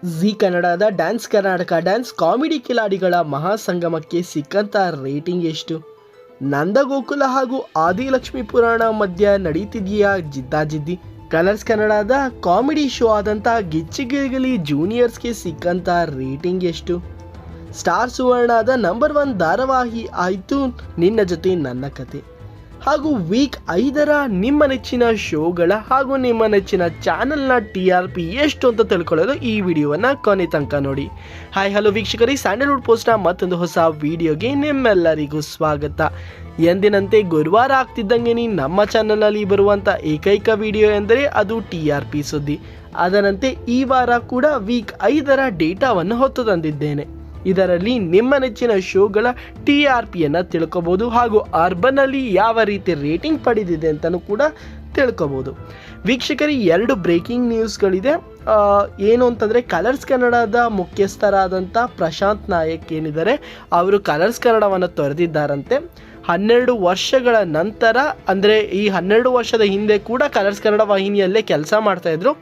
G ಕನ್ನಡದ dance Karnataka dance comedy ಕಿಲಾಡಿಗಳ ಮಹಾಸಂಗಮಕ್ಕೆ ಸಿಕ್ಕಂಥ ರೇಟಿಂಗ್ ಎಷ್ಟು? ನಂದಗೋಕುಲ ಹಾಗೂ ಆದಿಲಕ್ಷ್ಮಿ ಪುರಾಣ ಮಧ್ಯ ನಡೀತಿದೆಯಾ ಜಿದ್ದಾಜಿದ್ದಿ? ಕಲರ್ಸ್ ಕನ್ನಡದ ಕಾಮಿಡಿ ಶೋ ಆದಂಥ ಗಿಚ್ಚಿಗಿಲಿ ಜೂನಿಯರ್ಸ್ಗೆ ಸಿಕ್ಕಂಥ ರೇಟಿಂಗ್ ಎಷ್ಟು? ಸ್ಟಾರ್ ಸುವರ್ಣದ ನಂಬರ್ 1 ಧಾರಾವಾಹಿ ಆಯಿತು ನಿನ್ನ ಜೊತೆ ನನ್ನ ಕತೆ. ಹಾಗೂ ವೀಕ್ 5ರ ನಿಮ್ಮ ನೆಚ್ಚಿನ ಶೋಗಳ ಹಾಗೂ ನಿಮ್ಮ ನೆಚ್ಚಿನ ಚಾನಲ್ನ TRP ಎಷ್ಟು ಅಂತ ತಿಳ್ಕೊಳ್ಳೋದು ಈ ವಿಡಿಯೋವನ್ನು ಕೊನೆ ತನಕ ನೋಡಿ. ಹಾಯ್ ಹಲೋ ವೀಕ್ಷಕರೇ, ಸ್ಯಾಂಡಲ್ವುಡ್ ಪೋಸ್ಟ್ನ ಮತ್ತೊಂದು ಹೊಸ ವಿಡಿಯೋಗೆ ನಿಮ್ಮೆಲ್ಲರಿಗೂ ಸ್ವಾಗತ. ಎಂದಿನಂತೆ ಗುರುವಾರ ಆಗ್ತಿದ್ದಂಗೆ ನಮ್ಮ ಚಾನಲ್ನಲ್ಲಿ ಬರುವಂಥ ಏಕೈಕ ವಿಡಿಯೋ ಎಂದರೆ ಅದು TRP ಸುದ್ದಿ. ಅದರಂತೆ ಈ ವಾರ ಕೂಡ ವೀಕ್ 5ರ ಡೇಟಾವನ್ನು ಹೊತ್ತು ತಂದಿದ್ದೇನೆ. ಇದರಲ್ಲಿ ನಿಮ್ಮ ನೆಚ್ಚಿನ ಶೋಗಳ TRPಯನ್ನು ತಿಳ್ಕೊಬೋದು ಹಾಗೂ ಅರ್ಬನಲ್ಲಿ ಯಾವ ರೀತಿ ರೇಟಿಂಗ್ ಪಡೆದಿದೆ ಅಂತಲೂ ಕೂಡ ತಿಳ್ಕೊಬೋದು. ವೀಕ್ಷಕರಿ, 2 ಬ್ರೇಕಿಂಗ್ ನ್ಯೂಸ್ಗಳಿದೆ. ಏನು ಅಂತಂದರೆ, ಕಲರ್ಸ್ ಕನ್ನಡದ ಮುಖ್ಯಸ್ಥರಾದಂಥ ಪ್ರಶಾಂತ್ ನಾಯಕ್ ಏನಿದ್ದಾರೆ ಅವರು ಕಲರ್ಸ್ ಕನ್ನಡವನ್ನು ತೊರೆದಿದ್ದಾರಂತೆ. 12 ವರ್ಷಗಳ ನಂತರ, ಅಂದರೆ ಈ 12 ವರ್ಷದ ಹಿಂದೆ ಕೂಡ ಕಲರ್ಸ್ ಕನ್ನಡ ವಾಹಿನಿಯಲ್ಲೇ ಕೆಲಸ ಮಾಡ್ತಾಯಿದ್ರು.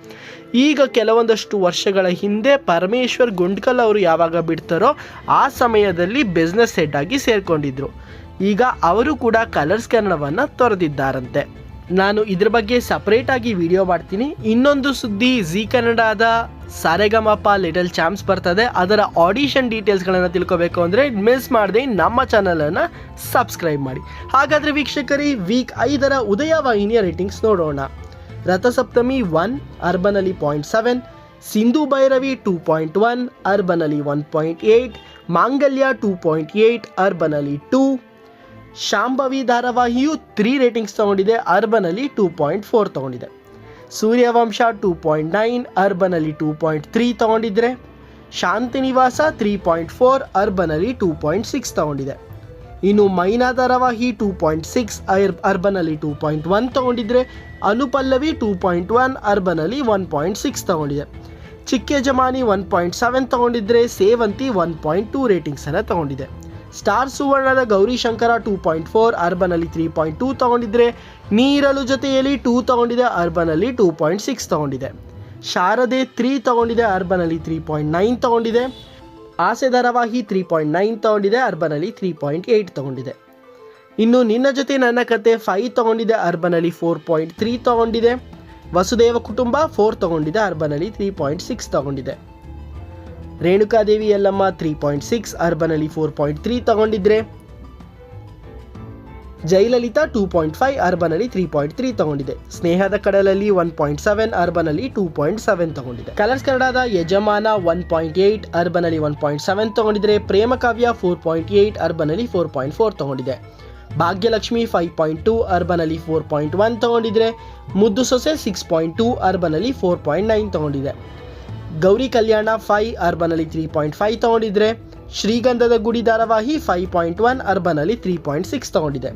ಈಗ ಕೆಲವೊಂದಷ್ಟು ವರ್ಷಗಳ ಹಿಂದೆ ಪರಮೇಶ್ವರ್ ಗುಂಡ್ಕಲ್ ಅವರು ಯಾವಾಗ ಬಿಡ್ತಾರೋ ಆ ಸಮಯದಲ್ಲಿ ಬಿಸ್ನೆಸ್ ಹೆಡ್ ಆಗಿ ಸೇರಿಕೊಂಡಿದ್ರು. ಈಗ ಅವರು ಕೂಡ ಕಲರ್ಸ್ ಕನ್ನಡವನ್ನು ತೊರೆದಿದ್ದಾರಂತೆ. ನಾನು ಇದ್ರ ಬಗ್ಗೆ ಸಪ್ರೇಟಾಗಿ ವಿಡಿಯೋ ಮಾಡ್ತೀನಿ. ಇನ್ನೊಂದು ಸುದ್ದಿ, ಜಿ ಕನ್ನಡದ ಸಾರೆಗಮಪ ಲಿಟಲ್ ಚಾಂಪ್ಸ್ ಬರ್ತದೆ. ಅದರ ಆಡಿಷನ್ ಡೀಟೇಲ್ಸ್ಗಳನ್ನು ತಿಳ್ಕೊಬೇಕು ಅಂದರೆ ಮಿಸ್ ಮಾಡದೆ ನಮ್ಮ ಚಾನಲನ್ನು ಸಬ್ಸ್ಕ್ರೈಬ್ ಮಾಡಿ. ಹಾಗಾದರೆ ವೀಕ್ಷಕರಿ, ವೀಕ್ 5ರ ಉದಯ ವಾಹಿನಿಯ ರೇಟಿಂಗ್ಸ್ ನೋಡೋಣ. ರಥಸಪ್ತಮಿ 1, ಅರ್ಬನಲ್ಲಿ 0.7, ಸಿಂಧು ಭೈರವಿ 2.1, ಅರ್ಬನಲ್ಲಿ 1.8, ಮಾಂಗಲ್ಯ 2.8, ಅರ್ಬನಲ್ಲಿ 2, ಶಾಂಭವಿ ಧಾರಾವಾಹಿಯು 3 ರೇಟಿಂಗ್ಸ್ ತಗೊಂಡಿದೆ, ಅರ್ಬನಲ್ಲಿ 2.4 ತಗೊಂಡಿದೆ. ಸೂರ್ಯವಂಶ 2.9, ಅರ್ಬನಲ್ಲಿ 2.3 ತಗೊಂಡಿದ್ರೆ. ಶಾಂತಿನಿವಾಸ 3.4, ಅರ್ಬನಲ್ಲಿ 2.6 ತಗೊಂಡಿದೆ. ಇನ್ನು ಮೈನಾ ಧಾರಾವಾಹಿ 2.6, ಅರ್ಬನಲ್ಲಿ 2.1 ತಗೊಂಡಿದ್ರೆ. ಅನುಪಲ್ಲವಿ 2.1, ಅರ್ಬನಲ್ಲಿ 1.6 ತಗೊಂಡಿದೆ. ಚಿಕ್ಕ ಯಜಮಾನಿ 1.7 ತಗೊಂಡಿದ್ರೆ. ಸೇವಂತಿ 1.2 ರೇಟಿಂಗ್ಸನ್ನು ತಗೊಂಡಿದೆ. ಸ್ಟಾರ್ ಸುವರ್ಣದ ಗೌರಿಶಂಕರ 2.4, ಅರ್ಬನಲ್ಲಿ 3.2 ತಗೊಂಡಿದ್ರೆ. ನೀರಲು ಜೊತೆಯಲ್ಲಿ 2 ತಗೊಂಡಿದೆ, ಅರ್ಬನಲ್ಲಿ 2.6 ತಗೊಂಡಿದೆ. ಶಾರದೆ 3 ತಗೊಂಡಿದೆ, ಅರ್ಬನಲ್ಲಿ 3.9 ತಗೊಂಡಿದೆ. ಆಸೆ ಧಾರಾವಾಹಿ 3.9 ತಗೊಂಡಿದೆ, ಅರ್ಬನಲ್ಲಿ 3.8 ತಗೊಂಡಿದೆ. ಇನ್ನು ನಿನ್ನ ಜೊತೆ ನನ್ನ ಕತೆ 5 ತಗೊಂಡಿದೆ, ಅರ್ಬನಲ್ಲಿ 4.3 ತಗೊಂಡಿದೆ. ವಸುದೇವ ಕುಟುಂಬ 4 ತಗೊಂಡಿದೆ, ಅರ್ಬನಲ್ಲಿ 3.6 ತಗೊಂಡಿದೆ. ರೇಣುಕಾದೇವಿ ಯಲ್ಲಮ್ಮ 3.6, ಅರ್ಬನಲ್ಲಿ 4.3 ತಗೊಂಡಿದ್ರೆ. ಜಯಲಲಿತಾ 2.5, ಅರ್ಬನಲ್ಲಿ 3.3 ತಗೊಂಡಿದೆ. ಸ್ನೇಹದ ಕಡಲಲ್ಲಿ 1.7, ಅರ್ಬನಲ್ಲಿ 2.7 ತಗೊಂಡಿದೆ. ಕಲರ್ಸ್ ಕನ್ನಡದ ಯಜಮಾನ 1.8, ಅರ್ಬನಲ್ಲಿ 1.7 ತಗೊಂಡಿದ್ರೆ. ಪ್ರೇಮಕಾವ್ಯ 4.8, ಅರ್ಬನಲ್ಲಿ 4.4 ತಗೊಂಡಿದೆ. ಭಾಗ್ಯಲಕ್ಷ್ಮಿ 5.2, ಅರ್ಬನಲ್ಲಿ 4.1 ತಗೊಂಡಿದ್ರೆ. ಮುದ್ದು ಸೊಸೆ 6.2, ಅರ್ಬನಲ್ಲಿ 4.9 ತಗೊಂಡಿದೆ. ಗೌರಿ ಕಲ್ಯಾಣ 5, ಅರ್ಬನಲ್ಲಿ 3.5 ತಗೊಂಡಿದ್ರೆ. ಶ್ರೀಗಂಧದ ಗುಡಿ ಧಾರಾವಾಹಿ 5.1, ಅರ್ಬನಲ್ಲಿ 3.6 ತಗೊಂಡಿದೆ.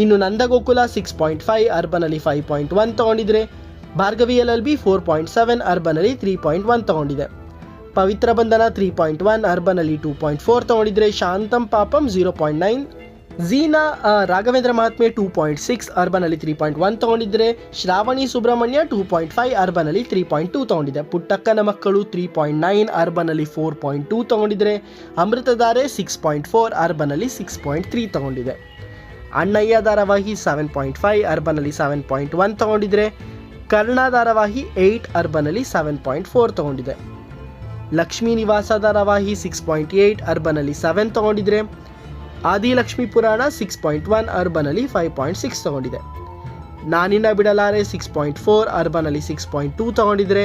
ಇನ್ನು ನಂದಗೋಕುಲ 6.5, ಅರ್ಬನಲ್ಲಿ 5.1 ತಗೊಂಡಿದ್ರೆ. ಭಾರ್ಗವಿ LLB 4.7, ಅರ್ಬನಲ್ಲಿ 3.1 ತಗೊಂಡಿದೆ. ಪವಿತ್ರ ಬಂಧನ 3.1, ಅರ್ಬನಲ್ಲಿ 2.4 ತಗೊಂಡಿದ್ರೆ. ಶಾಂತಂ ಪಾಪಂ 0.9. ಝೀನಾ ರಾಘವೇಂದ್ರ ಮಹಾತ್ಮೆ 2.6, ಅರ್ಬನಲ್ಲಿ 3.1 ತಗೊಂಡಿದ್ರೆ. ಶ್ರಾವಣಿ ಸುಬ್ರಹ್ಮಣ್ಯ 2.5, ಅರ್ಬನಲ್ಲಿ 3.2 ತಗೊಂಡಿದೆ. ಪುಟ್ಟಕ್ಕನ ಮಕ್ಕಳು 3.9, ಅರ್ಬನಲ್ಲಿ 4.2 ತಗೊಂಡಿದ್ರೆ. ಅಮೃತಧಾರೆ 6.4, ಅರ್ಬನಲ್ಲಿ 6.3 ತಗೊಂಡಿದೆ. ಅಣ್ಣಯ್ಯ ಧಾರಾವಾಹಿ 7.5, ಅರ್ಬನಲ್ಲಿ 7.1 ತಗೊಂಡಿದ್ರೆ. ಕರ್ಣ ಧಾರಾವಾಹಿ 8, ಅರ್ಬನಲ್ಲಿ 7.4 ತಗೊಂಡಿದೆ. ಲಕ್ಷ್ಮೀ ನಿವಾಸ ಧಾರಾವಾಹಿ 6.8, ಅರ್ಬನಲ್ಲಿ 7 ತಗೊಂಡಿದ್ರೆ. ಆದಿಲಕ್ಷ್ಮಿ ಪುರಾಣ 6.1, ಅರ್ಬನಲ್ಲಿ 5.6 ತಗೊಂಡಿದೆ. ನಾನಿನ್ನ ಬಿಡಲಾರೆ 6.4, ಅರ್ಬನಲ್ಲಿ 6.2 ತಗೊಂಡಿದ್ರೆ.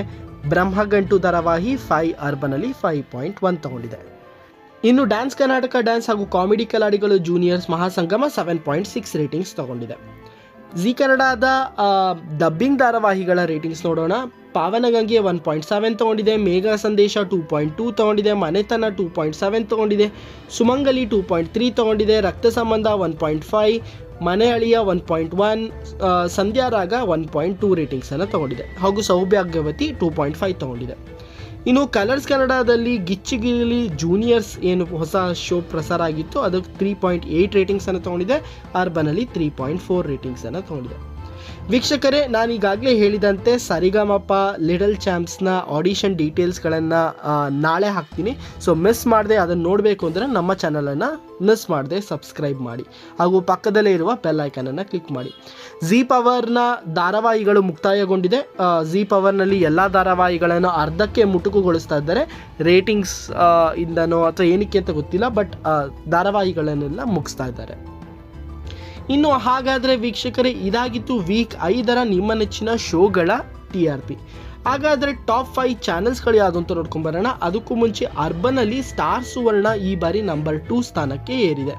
ಬ್ರಹ್ಮಗಂಟು ಧಾರಾವಾಹಿ 5, ಅರ್ಬನಲ್ಲಿ 5.1 ತಗೊಂಡಿದೆ. ಇನ್ನು ಡ್ಯಾನ್ಸ್ ಕರ್ನಾಟಕ ಡ್ಯಾನ್ಸ್ ಹಾಗೂ ಕಾಮಿಡಿ ಕಿಲಾಡಿಗಳು ಜೂನಿಯರ್ಸ್ ಮಹಾಸಂಗಮ 7.6 ರೇಟಿಂಗ್ಸ್ ತಗೊಂಡಿದೆ. ಜಿ ಕನ್ನಡದ ಡಬ್ಬಿಂಗ್ ಧಾರಾವಾಹಿಗಳ ರೇಟಿಂಗ್ಸ್ ನೋಡೋಣ. ಪಾವನಗಂಗೆ 1.7 ತಗೊಂಡಿದೆ. ಮೇಘ ಸಂದೇಶ 2.2 ತಗೊಂಡಿದೆ. ಮನೆತನ 2.7 ತಗೊಂಡಿದೆ. ಸುಮಂಗಲಿ 2.3 ತಗೊಂಡಿದೆ. ರಕ್ತ ಸಂಬಂಧ 1.5, ಮನೆ ಅಳಿಯ 1.1, ಸಂಧ್ಯಾರಾಗ 1.2 ರೇಟಿಂಗ್ಸನ್ನು ತಗೊಂಡಿದೆ. ಹಾಗೂ ಸೌಭಾಗ್ಯವತಿ 2.5 ತಗೊಂಡಿದೆ. ಇನ್ನು ಕಲರ್ಸ್ ಕನ್ನಡದಲ್ಲಿ ಗಿಚ್ಚಿಗಿಲಿ ಜೂನಿಯರ್ಸ್ ಏನು ಹೊಸ ಶೋ ಪ್ರಸಾರ ಆಗಿತ್ತು ಅದಕ್ಕೆ 3.8 ರೇಟಿಂಗ್ಸನ್ನು ತೊಗೊಂಡಿದೆ. ಅರ್ಬನಲ್ಲಿ 3.4 ರೇಟಿಂಗ್ಸನ್ನು ತೊಗೊಂಡಿದೆ. ವೀಕ್ಷಕರೇ, ನಾನೀಗಾಗಲೇ ಹೇಳಿದಂತೆ ಸರಿಗಮಪ ಲಿಟಲ್ ಚಾಂಪ್ಸ್ನ ಆಡಿಷನ್ ಡೀಟೇಲ್ಸ್ಗಳನ್ನು ನಾಳೆ ಹಾಕ್ತೀನಿ. ಸೊ ಮಿಸ್ ಮಾಡದೆ ಅದನ್ನು ನೋಡಬೇಕು ಅಂದರೆ ನಮ್ಮ ಚಾನಲನ್ನು ಮಿಸ್ ಮಾಡದೆ ಸಬ್ಸ್ಕ್ರೈಬ್ ಮಾಡಿ ಹಾಗೂ ಪಕ್ಕದಲ್ಲೇ ಇರುವ ಬೆಲ್ ಐಕನನ್ನು ಕ್ಲಿಕ್ ಮಾಡಿ. ಜೀ ಪವರ್ನ ಧಾರಾವಾಹಿಗಳು ಮುಕ್ತಾಯಗೊಂಡಿದೆ. ಜೀ ಪವರ್ನಲ್ಲಿ ಎಲ್ಲ ಧಾರಾವಾಹಿಗಳನ್ನು ಅರ್ಧಕ್ಕೆ ಮುಟುಕುಗೊಳಿಸ್ತಾ ಇದ್ದಾರೆ. ರೇಟಿಂಗ್ಸ್ ಇಂದನೋ ಅಥವಾ ಏನಕ್ಕೆ ಅಂತ ಗೊತ್ತಿಲ್ಲ, ಬಟ್ ಧಾರಾವಾಹಿಗಳನ್ನೆಲ್ಲ ಮುಗಿಸ್ತಾ ಇದ್ದಾರೆ. ಇನ್ನು ಹಾಗಾದರೆ ವೀಕ್ಷಕರೇ, ಇದಾಗಿತ್ತು ವೀಕ್ 5ರ ನಿಮ್ಮ ನೆಚ್ಚಿನ ಶೋಗಳ TRP. ಹಾಗಾದರೆ ಟಾಪ್ 5 ಚಾನೆಲ್ಸ್ಗಳು ಯಾವುದು ಅಂತ ನೋಡ್ಕೊಂಬರೋಣ. ಅದಕ್ಕೂ ಮುಂಚೆ ಅರ್ಬನಲ್ಲಿ ಸ್ಟಾರ್ ಸುವರ್ಣ ಈ ಬಾರಿ ನಂಬರ್ 2 ಸ್ಥಾನಕ್ಕೆ ಏರಿದೆ.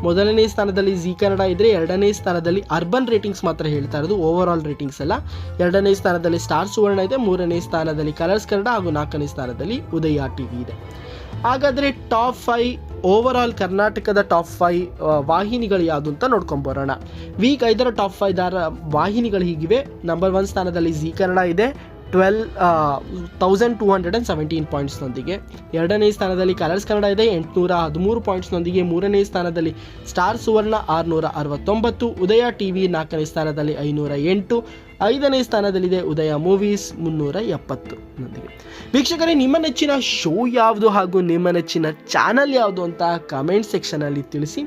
ಮೊದಲನೇ ಸ್ಥಾನದಲ್ಲಿ ಜೀ ಕನ್ನಡ ಇದ್ದರೆ, ಎರಡನೇ ಸ್ಥಾನದಲ್ಲಿ ಅರ್ಬನ್ ರೇಟಿಂಗ್ಸ್ ಮಾತ್ರ ಹೇಳ್ತಾ ಇರೋದು, ಓವರ್ ಆಲ್ ರೇಟಿಂಗ್ಸ್ ಎಲ್ಲ. ಎರಡನೇ ಸ್ಥಾನದಲ್ಲಿ ಸ್ಟಾರ್ ಸುವರ್ಣ ಇದೆ, ಮೂರನೇ ಸ್ಥಾನದಲ್ಲಿ ಕಲರ್ಸ್ ಕನ್ನಡ ಹಾಗೂ ನಾಲ್ಕನೇ ಸ್ಥಾನದಲ್ಲಿ ಉದಯ TV ಇದೆ. ಹಾಗಾದರೆ ಟಾಪ್ 5 ಓವರ್ ಆಲ್ ಕರ್ನಾಟಕದ ಟಾಪ್ 5 ವಾಹಿನಿಗಳು ಯಾವುದು ಅಂತ ನೋಡ್ಕೊಂಬರೋಣ. ವೀಕ್ 5ರ ಟಾಪ್ 5 ವಾಹಿನಿಗಳು ಹೀಗಿವೆ. ನಂಬರ್ 1 ಸ್ಥಾನದಲ್ಲಿ ಜೀ ಕನ್ನಡ ಇದೆ 12,217 ಪಾಯಿಂಟ್ಸ್ನೊಂದಿಗೆ. ಎರಡನೇ ಸ್ಥಾನದಲ್ಲಿ ಕಲರ್ಸ್ ಕನ್ನಡ ಇದೆ 813 ಪಾಯಿಂಟ್ಸ್ನೊಂದಿಗೆ. ಮೂರನೇ ಸ್ಥಾನದಲ್ಲಿ ಸ್ಟಾರ್ ಸುವರ್ಣ 669, ಉದಯ TV ನಾಲ್ಕನೇ ಸ್ಥಾನದಲ್ಲಿ 508, ಐದನೇ ಸ್ಥಾನದಲ್ಲಿದೆ ಉದಯ ಮೂವೀಸ್ 370ನೊಂದಿಗೆ. ವೀಕ್ಷಕರೇ, ನಿಮ್ಮ ನೆಚ್ಚಿನ ಶೋ ಯಾವುದು ಹಾಗೂ ನಿಮ್ಮ ನೆಚ್ಚಿನ ಚಾನಲ್ ಯಾವುದು ಅಂತ ಕಮೆಂಟ್ ಸೆಕ್ಷನಲ್ಲಿ ತಿಳಿಸಿ.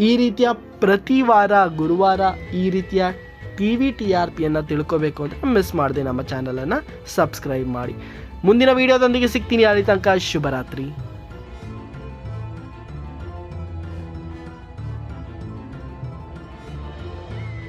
ಈ ರೀತಿಯ ಪ್ರತಿ ವಾರ ಗುರುವಾರ ಈ ರೀತಿಯ TV TRPಯನ್ನು ತಿಳ್ಕೋಬೇಕು ಅಂದರೆ ಮಿಸ್ ಮಾಡದೆ ನಮ್ಮ ಚಾನಲನ್ನು ಸಬ್ಸ್ಕ್ರೈಬ್ ಮಾಡಿ. ಮುಂದಿನ ವಿಡಿಯೋದೊಂದಿಗೆ ಸಿಗ್ತೀನಿ. ಅಲ್ಲಿ ತನಕ ಶುಭರಾತ್ರಿ.